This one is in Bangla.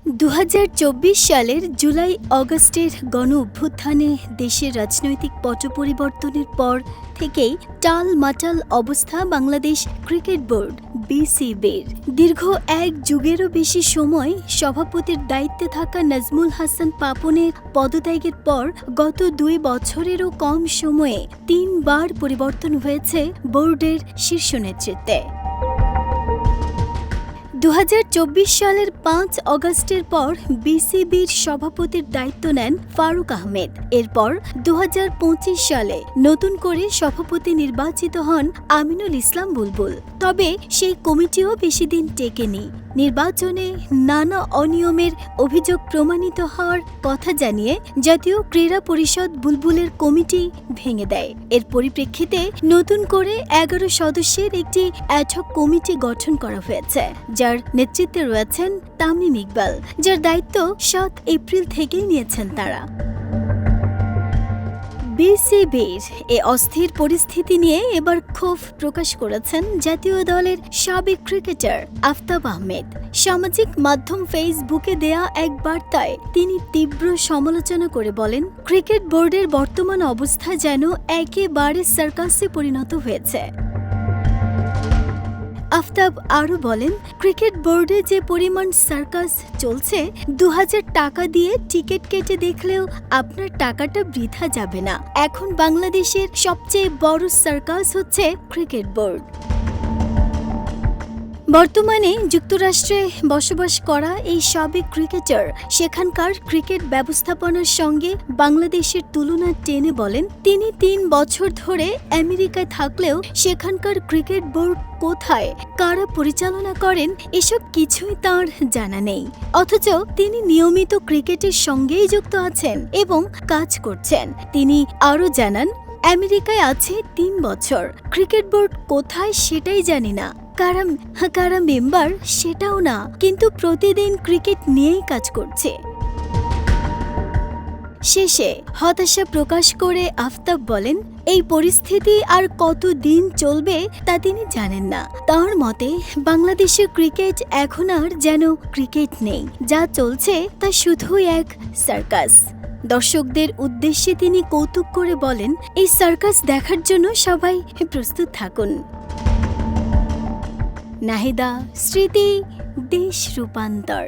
২০২৪ সালের জুলাই আগস্টের গণ-অভ্যুত্থানে দেশের রাজনৈতিক পট পরিবর্তনের পর থেকেই টালমাটাল অবস্থা বাংলাদেশ ক্রিকেট বোর্ড বিসিবির। দীর্ঘ এক যুগেরও বেশি সময় সভাপতির দায়িত্বে থাকা নাজমুল হাসান পাপনের পদত্যাগের পর গত ২ বছরেরও কম সময়ে ৩ বার পরিবর্তন হয়েছে বোর্ডের শীর্ষ নেতৃত্বে। ২০২৪ সালের ৫ আগস্টের পর বিসিবির সভাপতির দায়িত্ব নেন ফারুক আহমেদ। এরপর ২০২৫ সালে নতুন করে সভাপতি নির্বাচিত হন আমিনুল ইসলাম বুলবুল। তবে সেই কমিটিও বেশি দিন টেকেনি। নির্বাচনে নানা অনিয়মের অভিযোগ প্রমাণিত হওয়ার কথা জানিয়ে জাতীয় ক্রীড়া পরিষদ বুলবুলের কমিটি ভেঙে দেয়। এর পরিপ্রেক্ষিতে নতুন করে ১১ সদস্যের একটি অ্যাডহক কমিটি গঠন করা হয়েছে, যার নেতৃত্বে রয়েছেন তামিম ইকবাল, যার দায়িত্ব ৭ এপ্রিল থেকেই নিয়েছেন তারা। বিসিবির এ অস্থির পরিস্থিতি নিয়ে এবার ক্ষোভ প্রকাশ করেছেন জাতীয় দলের সাবেক ক্রিকেটার আফতাব আহমেদ। সামাজিক মাধ্যম ফেসবুকে দেয়া এক বার্তায় তিনি তীব্র সমালোচনা করে বলেন, ক্রিকেট বোর্ডের বর্তমান অবস্থা যেন একেবারে সার্কাসে পরিণত হয়েছে। আফতাব আরও বলেন, ক্রিকেট বোর্ডে যে পরিমাণ সার্কাস চলছে, ২০০০ টাকা দিয়ে টিকিট কেটে দেখলেও আপনার টাকাটা বৃথা যাবে না। এখন বাংলাদেশের সবচেয়ে বড় সার্কাস হচ্ছে ক্রিকেট বোর্ড। বর্তমানে যুক্তরাষ্ট্রে বসবাস করা এই সাবেক ক্রিকেটার সেখানকার ক্রিকেট ব্যবস্থাপনার সঙ্গে বাংলাদেশের তুলনা টেনে বলেন, তিনি ৩ বছর ধরে আমেরিকায় থাকলেও সেখানকার ক্রিকেট বোর্ড কোথায়, কারা পরিচালনা করেন, এসব কিছুই তাঁর জানা নেই। অথচ তিনি নিয়মিত ক্রিকেটের সঙ্গেই যুক্ত আছেন এবং কাজ করছেন। তিনি আরও জানান, আমেরিকায় আছে ৩ বছর, ক্রিকেট বোর্ড কোথায় সেটাই জানি না, কারা মেম্বার সেটাও না, কিন্তু প্রতিদিন ক্রিকেট নিয়েই কাজ করছে। শেষে হতাশা প্রকাশ করে আফতাব বলেন, এই পরিস্থিতি আর কতদিন চলবে তা তিনি জানেন না। তাঁর মতে বাংলাদেশের ক্রিকেট এখন আর যেন ক্রিকেট নেই, যা চলছে তা শুধুই এক সার্কাস। দর্শকদের উদ্দেশ্যে তিনি কৌতুক করে বলেন, এই সার্কাস দেখার জন্য সবাই প্রস্তুত থাকুন। নাহিদা, স্মৃতি, দেশ রূপান্তর।